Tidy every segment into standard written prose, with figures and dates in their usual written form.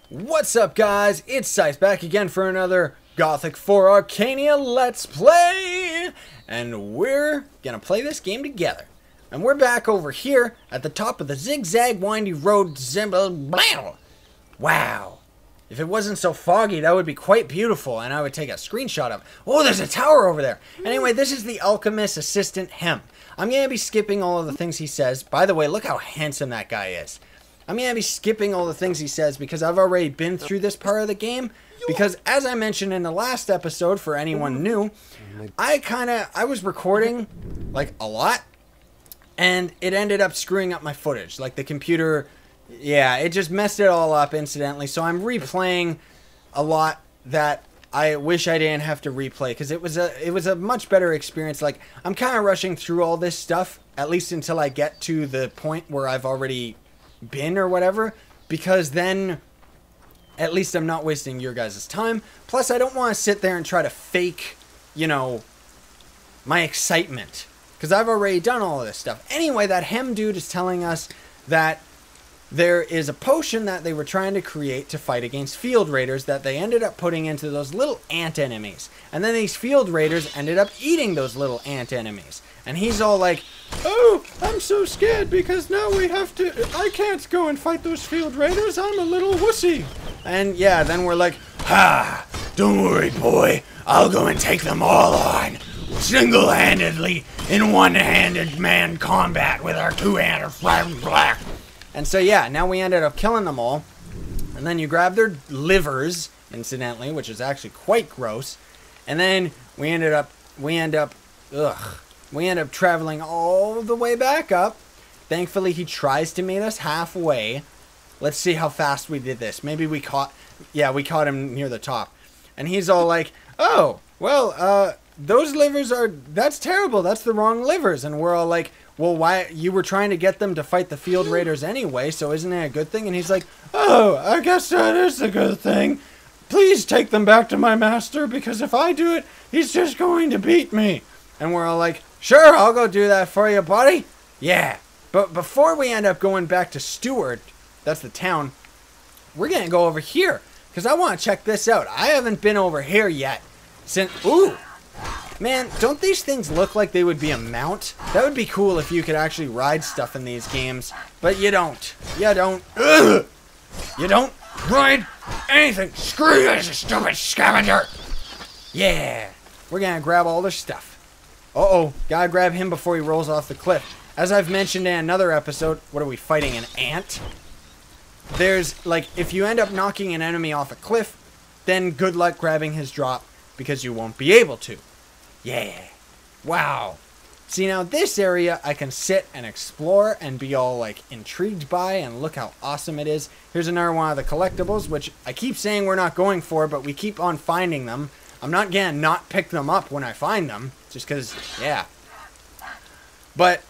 What's up, guys? It's Scythe back again for another Gothic 4 ArcaniA Let's Play! And we're gonna play this game together. And we're back over here at the top of the zigzag windy road. Wow. If it wasn't so foggy, that would be quite beautiful, and I would take a screenshot of it. Oh, there's a tower over there! Anyway, this is the alchemist assistant Hem. I'm gonna be skipping all of the things he says. By the way, look how handsome that guy is. I'm going to be skipping all the things he says because I've already been through this part of the game. Because as I mentioned in the last episode, for anyone new, I was recording like a lot and it ended up screwing up my footage. Like the computer, yeah, it just messed it all up incidentally. So I'm replaying a lot that I wish I didn't have to replay because it was a much better experience. Like I'm kind of rushing through all this stuff, at least until I get to the point where I've already been or whatever, because then at least I'm not wasting your guys' time. Plus I don't want to sit there and try to fake, you know, my excitement, because I've already done all of this stuff. Anyway, that Hem dude is telling us that there is a potion that they were trying to create to fight against field raiders that they ended up putting into those little ant enemies, and then these field raiders ended up eating those little ant enemies. And he's all like, oh, I'm so scared because now I can't go and fight those field raiders. I'm a little wussy. And yeah, then we're like, don't worry, boy. I'll go and take them all on. Single-handedly, in one-handed man combat with our two-handed flag black. And so yeah, now we ended up killing them all. And then you grab their livers, incidentally, which is actually quite gross. And then we end up traveling all the way back up. Thankfully, he tries to meet us halfway. Let's see how fast we did this. Maybe we caught him near the top. And he's all like, oh, well, those livers that's terrible. That's the wrong livers. And we're all like, well, why? You were trying to get them to fight the field raiders anyway, so isn't that a good thing? And he's like, oh, I guess that is a good thing. Please take them back to my master, because if I do it, he's just going to beat me. And we're all like, sure, I'll go do that for you, buddy. Yeah. But before we end up going back to Stewark, that's the town, we're going to go over here, because I want to check this out. I haven't been over here yet. Ooh. Man, don't these things look like they would be a mount? That would be cool if you could actually ride stuff in these games. But you don't. You don't. Ugh. You don't ride anything. Screw you, stupid scavenger. Yeah. We're going to grab all their stuff. Uh-oh, gotta grab him before he rolls off the cliff. As I've mentioned in another episode, what are we fighting, an ant? There's, like, if you end up knocking an enemy off a cliff, then good luck grabbing his drop, because you won't be able to. Yeah. Wow. See, now this area I can sit and explore and be all, like, intrigued by, and look how awesome it is. Here's another one of the collectibles, which I keep saying we're not going for, but we keep on finding them. I'm not gonna not pick them up when I find them, just because, yeah. But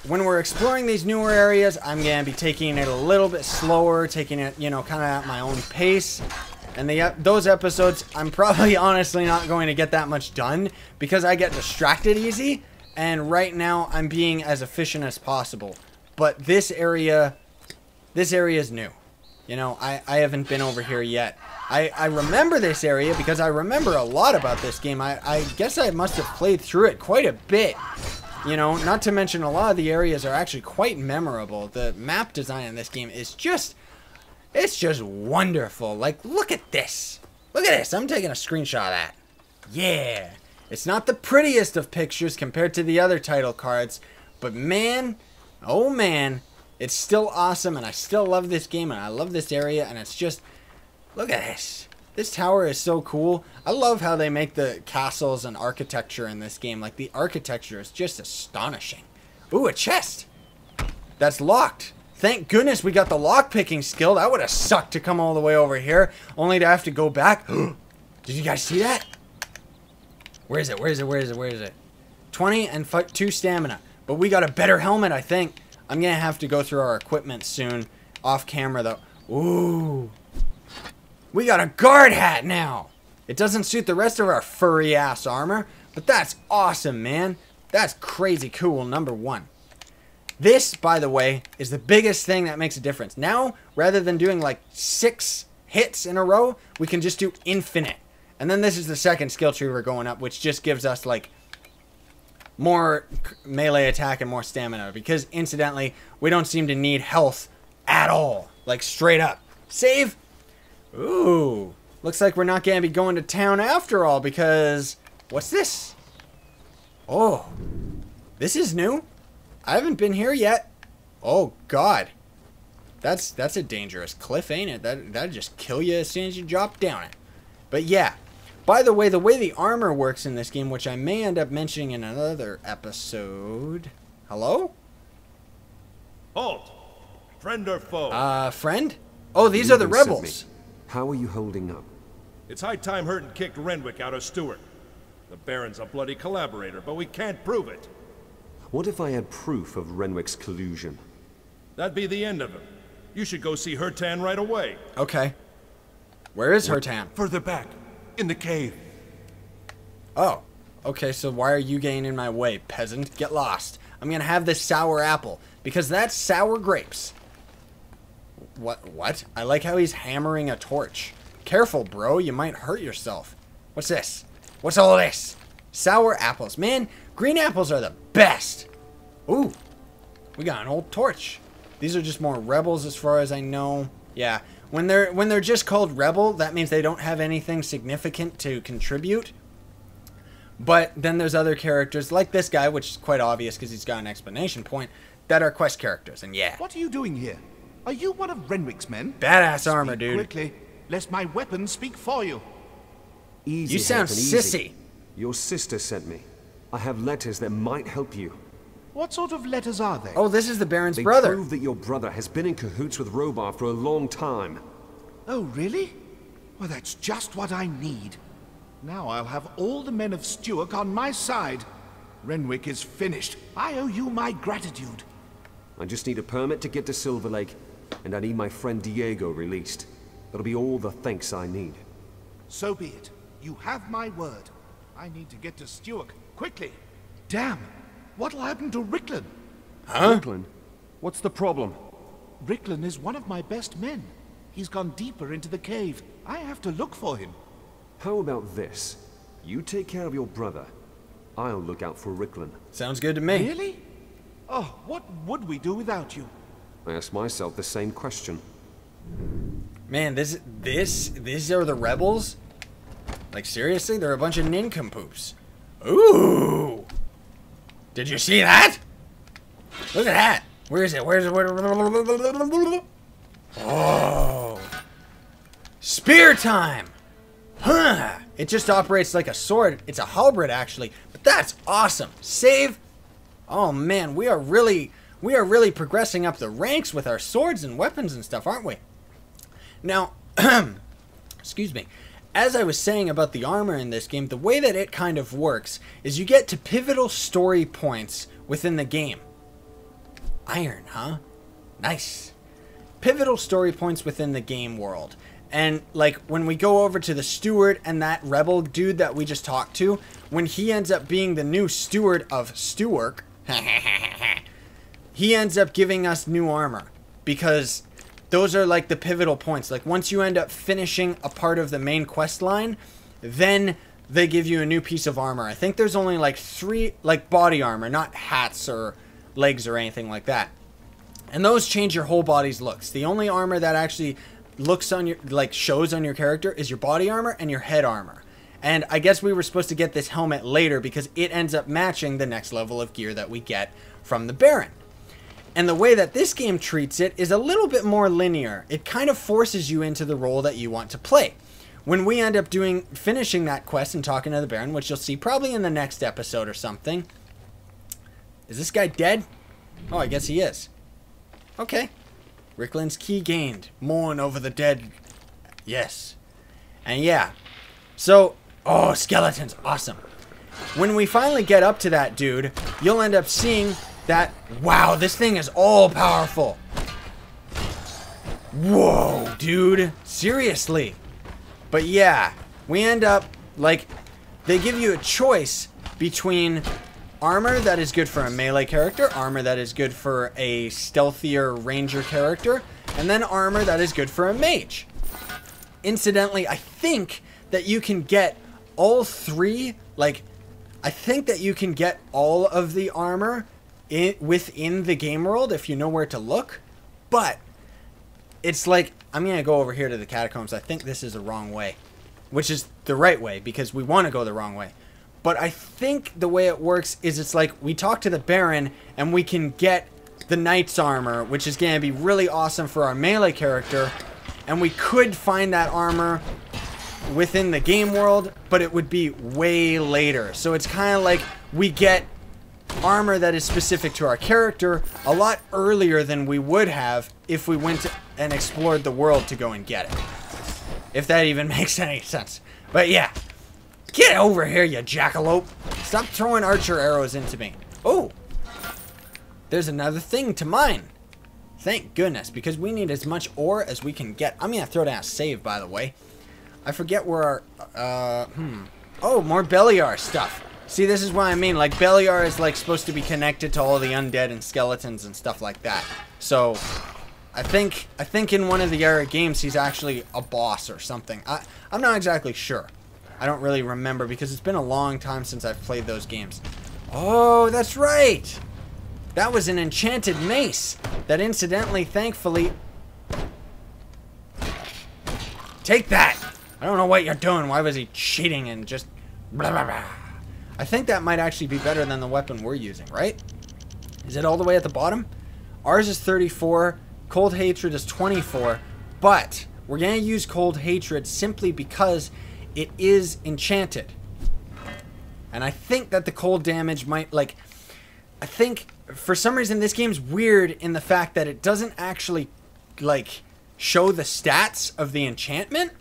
when we're exploring these newer areas, I'm gonna be taking it a little bit slower, taking it, you know, kind of at my own pace. And those episodes, I'm probably honestly not going to get that much done because I get distracted easy. And right now, I'm being as efficient as possible. But this area is new. You know, I haven't been over here yet. I remember this area because I remember a lot about this game. I guess I must have played through it quite a bit. You know, not to mention a lot of the areas are actually quite memorable. The map design in this game is just, it's just wonderful. Like, look at this. Look at this. I'm taking a screenshot of that. Yeah. It's not the prettiest of pictures compared to the other title cards. But man, oh man, it's still awesome. And I still love this game. And I love this area. And it's just... look at this. This tower is so cool. I love how they make the castles and architecture in this game. Like, the architecture is just astonishing. Ooh, a chest. That's locked. Thank goodness we got the lock-picking skill. That would have sucked to come all the way over here, only to have to go back. Did you guys see that? Where is it? Where is it? Where is it? Where is it? 20 and 2 stamina. But we got a better helmet, I think. I'm going to have to go through our equipment soon. Off camera, though. Ooh. We got a guard hat now. It doesn't suit the rest of our furry ass armor, but that's awesome, man. That's crazy cool, number one. This, by the way, is the biggest thing that makes a difference. Now, rather than doing like 6 hits in a row, we can just do infinite. And then this is the second skill tree we're going up, which just gives us, like, more melee attack and more stamina. Because, incidentally, we don't seem to need health at all. Like, straight up. Save! Ooh. Looks like we're not going to be going to town after all, because... What's this? Oh. This is new. I haven't been here yet. Oh, God. That's a dangerous cliff, ain't it? That'd just kill you as soon as you drop down it. But yeah. By the way the armor works in this game, which I may end up mentioning in another episode. Hello? Halt! Friend or foe? Friend? Oh, these are the rebels. How are you holding up? It's high time Hurton kicked Renwick out of Stewark. The Baron's a bloody collaborator, but we can't prove it. What if I had proof of Renwick's collusion? That'd be the end of him. You should go see Hurtan right away. Okay. Where is Hurtan? Further back, in the cave. Oh. Okay, so why are you getting in my way, peasant? Get lost. I'm gonna have this sour apple, because that's sour grapes. What? I like how he's hammering a torch. Careful, bro. You might hurt yourself. What's this? What's all this? Sour apples. Man, green apples are the best. Ooh. We got an old torch. These are just more rebels as far as I know. Yeah. When they're just called rebel, that means they don't have anything significant to contribute. But then there's other characters like this guy, which is quite obvious because he's got an explanation point, that are quest characters. And yeah. What are you doing here? Are you one of Renwick's men? Badass armor, dude. Quickly, lest my weapons speak for you. Easy, You sound sissy. Your sister sent me. I have letters that might help you. What sort of letters are they? Oh, this is the Baron's They brother. prove that your brother has been in cahoots with Rhobar for a long time. Oh, really? Well, that's just what I need. Now I'll have all the men of Stewark on my side. Renwick is finished. I owe you my gratitude. I just need a permit to get to Silver Lake, and I need my friend Diego released. That'll be all the thanks I need. So be it. You have my word. I need to get to Stewark, quickly. Damn! What'll happen to Ricklin? Huh? Brooklyn, what's the problem? Ricklin is one of my best men. He's gone deeper into the cave. I have to look for him. How about this? You take care of your brother. I'll look out for Ricklin. Sounds good to me. Really? Oh, what would we do without you? I ask myself the same question. Man, these are the rebels? Like, seriously? They're a bunch of nincompoops. Ooh! Did you see that? Look at that! Where is it? Where? Oh! Spear time! Huh! It just operates like a sword. It's a halberd, actually. But that's awesome. Save. Oh, man. We are really progressing up the ranks with our swords and weapons and stuff, aren't we? Now, excuse me. As I was saying about the armor in this game, the way that it kind of works is you get to pivotal story points within the game. Iron, huh? Nice. Pivotal story points within the game world. And, like, when we go over to the steward and that rebel dude that we just talked to, when he ends up being the new steward of Stewark, he ends up giving us new armor. Because those are, like, the pivotal points. Like, once you end up finishing a part of the main quest line, then they give you a new piece of armor. I think there's only, like, 3, like, body armor, not hats or legs or anything like that. And those change your whole body's looks. The only armor that actually looks on your, like, shows on your character is your body armor and your head armor. And I guess we were supposed to get this helmet later because it ends up matching the next level of gear that we get from the Baron. And the way that this game treats it is a little bit more linear. It kind of forces you into the role that you want to play. When we end up finishing that quest and talking to the Baron, which you'll see probably in the next episode or something. Is this guy dead? Oh, I guess he is. Okay. Ricklin's key gained. Mourn over the dead. Yes. And yeah. So, oh, skeletons. Awesome. When we finally get up to that dude, you'll end up seeing that, wow, this thing is all powerful. Whoa, dude. Seriously. But yeah, we end up, like, they give you a choice between armor that is good for a melee character, armor that is good for a stealthier ranger character, and then armor that is good for a mage. incidentally, I think that you can get all three, like, I think that you can get all of the armor within the game world if you know where to look. But it's like, I'm going to go over here to the catacombs. I think this is the wrong way, which is the right way because we want to go the wrong way. But I think the way it works is it's like we talk to the Baron and we can get the Knight's armor, which is going to be really awesome for our melee character. And we could find that armor within the game world, but it would be way later. So it's kind of like we get armor that is specific to our character a lot earlier than we would have if we went and explored the world to go and get it. If that even makes any sense. But yeah. Get over here, you jackalope. Stop throwing archer arrows into me. Oh. There's another thing to mine. Thank goodness, because we need as much ore as we can get. I'm going to throw down a save, by the way. I forget where our, Oh, more Beliar stuff. See, this is what I mean. Like, Beliar is, like, supposed to be connected to all the undead and skeletons and stuff like that. So, I think in one of the era games, he's actually a boss or something. I'm not exactly sure. I don't really remember because it's been a long time since I've played those games. Oh, that's right! That was an enchanted mace that incidentally, thankfully... Take that! I don't know what you're doing. Why was he cheating and just... Blah, blah, blah. I think that might actually be better than the weapon we're using, right? Is it all the way at the bottom? Ours is 34. Cold Hatred is 24. But we're going to use Cold Hatred simply because it is enchanted. And I think that the cold damage might, like... I think, for some reason, this game's weird in the fact that it doesn't actually, like, show the stats of the enchantment.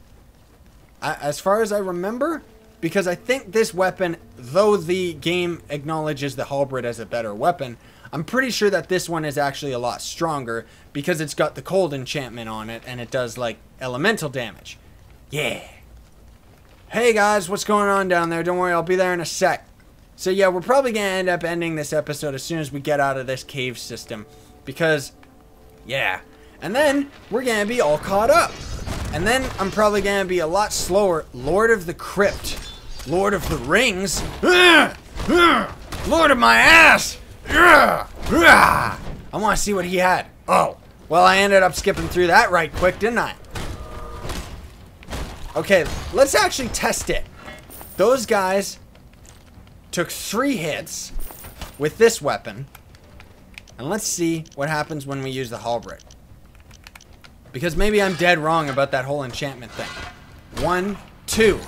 As far as I remember, because I think this weapon, though the game acknowledges the halberd as a better weapon, I'm pretty sure that this one is actually a lot stronger because it's got the cold enchantment on it and it does, like, elemental damage. Yeah. Hey guys, what's going on down there? Don't worry, I'll be there in a sec. So yeah, we're probably going to end up ending this episode as soon as we get out of this cave system. Because, yeah. And then, we're going to be all caught up. And then, I'm probably going to be a lot slower. Lord of the Crypt. Lord of the Rings. Lord of my ass. I want to see what he had. Oh, well, I ended up skipping through that right quick, didn't I? Okay, let's actually test it. Those guys took 3 hits with this weapon. And let's see what happens when we use the halberd. Because maybe I'm dead wrong about that whole enchantment thing. 1, 2.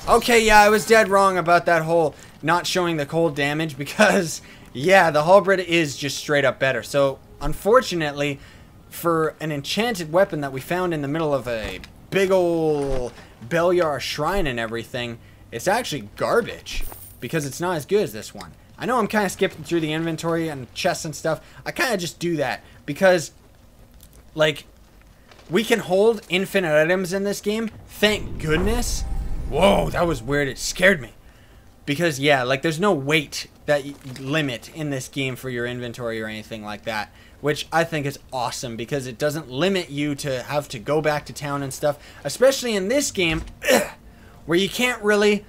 Okay, yeah, I was dead wrong about that whole not showing the cold damage because, yeah, the halberd is just straight up better. So, unfortunately, for an enchanted weapon that we found in the middle of a big ol' Beliar shrine and everything, it's actually garbage. Because it's not as good as this one. I know I'm kind of skipping through the inventory and chests and stuff. I kind of just do that. Because, like, we can hold infinite items in this game. Thank goodness. Whoa, that was weird. It scared me. Because, yeah, like, there's no weight limit in this game for your inventory or anything like that. Which I think is awesome because it doesn't limit you to have to go back to town and stuff. Especially in this game, where you can't really...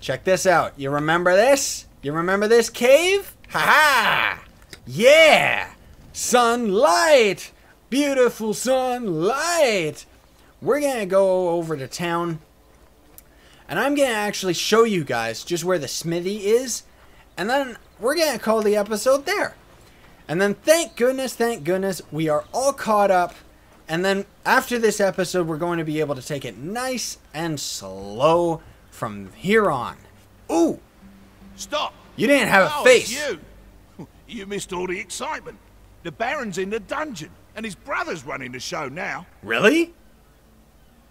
Check this out. You remember this? You remember this cave? Ha-ha! Yeah! Sunlight! Beautiful sunlight! We're gonna go over to town. And I'm gonna actually show you guys just where the smithy is. And then we're gonna call the episode there. And then thank goodness, we are all caught up. And then after this episode, we're going to be able to take it nice and slow from here on. Ooh! Stop! You didn't have a face! It's you! You missed all the excitement. The Baron's in the dungeon, and his brother's running the show now. Really?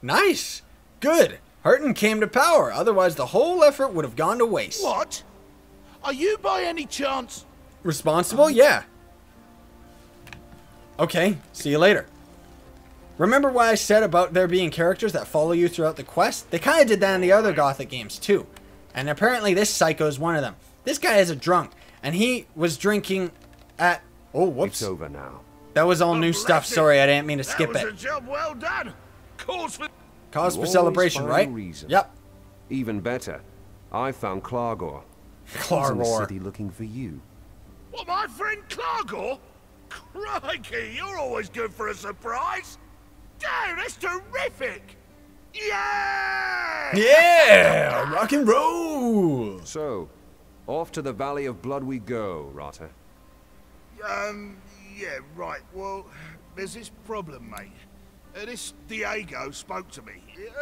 Nice! Good! Hurton came to power, otherwise the whole effort would have gone to waste. What? Are you by any chance... Responsible? Yeah. Okay, see you later. Remember what I said about there being characters that follow you throughout the quest? They kind of did that in the other Gothic games too. And apparently this psycho is one of them. This guy is a drunk. And he was drinking at... Oh, whoops. It's over now. That was all new stuff. Sorry, I didn't mean to skip it. That was a job well done. Calls for... Cause You for always celebration, find right? a reason. Yep. Even better, I found Klargor. He's in the Klargor. city looking for you. What, my friend Klargor? Crikey, you're always good for a surprise. Damn, that's terrific. Yeah! Yeah! Rock and roll! So, off to the Valley of Blood we go, Rata. Yeah, right. Well, there's this problem, mate. This Diego spoke to me.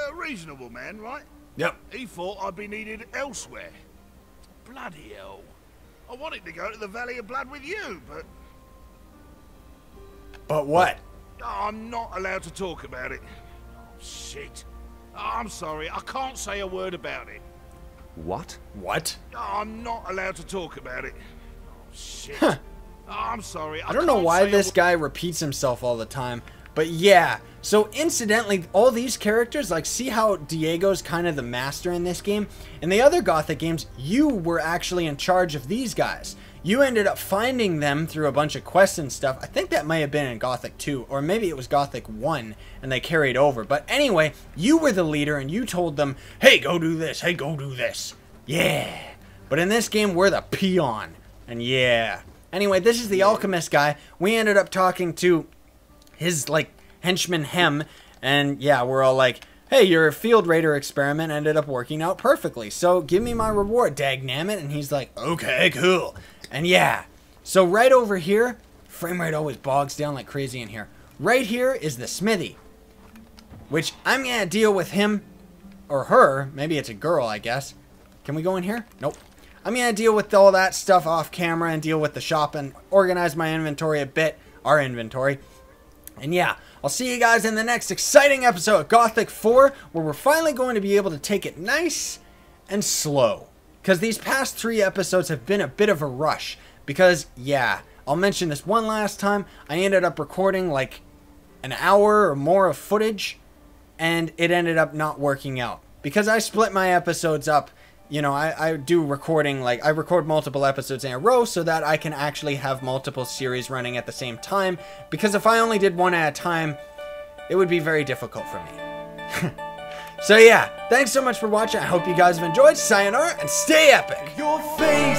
A reasonable man, right? Yep. He thought I'd be needed elsewhere. Bloody hell. I wanted to go to the Valley of Blood with you, but But what? I'm not allowed to talk about it. Oh, shit. I'm sorry, I can't say a word about it. What? What? I'm not allowed to talk about it. Oh, shit. I'm sorry, I don't know why this guy repeats himself all the time, but yeah. So incidentally, all these characters, like, see how Diego's kind of the master in this game? In the other Gothic games, you were actually in charge of these guys. You ended up finding them through a bunch of quests and stuff. I think that may have been in Gothic 2, or maybe it was Gothic 1, and they carried over. But anyway, you were the leader, and you told them, hey, go do this, hey, go do this. Yeah. But in this game, we're the peon. And yeah. Anyway, this is the alchemist guy. We ended up talking to his, like, henchman Hem, and yeah, we're all like, hey, your field raider experiment ended up working out perfectly, so give me my reward, dagnammit. And he's like, okay, cool. And yeah, so right over here, frame rate always bogs down like crazy in here. Right here is the smithy, which I'm gonna deal with him or her. Maybe it's a girl, I guess. Can we go in here? Nope. I'm gonna deal with all that stuff off camera and deal with the shop and organize my inventory a bit, our inventory. And yeah, I'll see you guys in the next exciting episode of Gothic 4, where we're finally going to be able to take it nice and slow. Because these past 3 episodes have been a bit of a rush. Because, yeah, I'll mention this one last time. I ended up recording like an hour or more of footage, and it ended up not working out. Because I split my episodes up. You know, I do recording, like, I record multiple episodes in a row so that I can actually have multiple series running at the same time. Because if I only did one at a time, it would be very difficult for me. So yeah, thanks so much for watching. I hope you guys have enjoyed. Sayonara and stay epic. Your face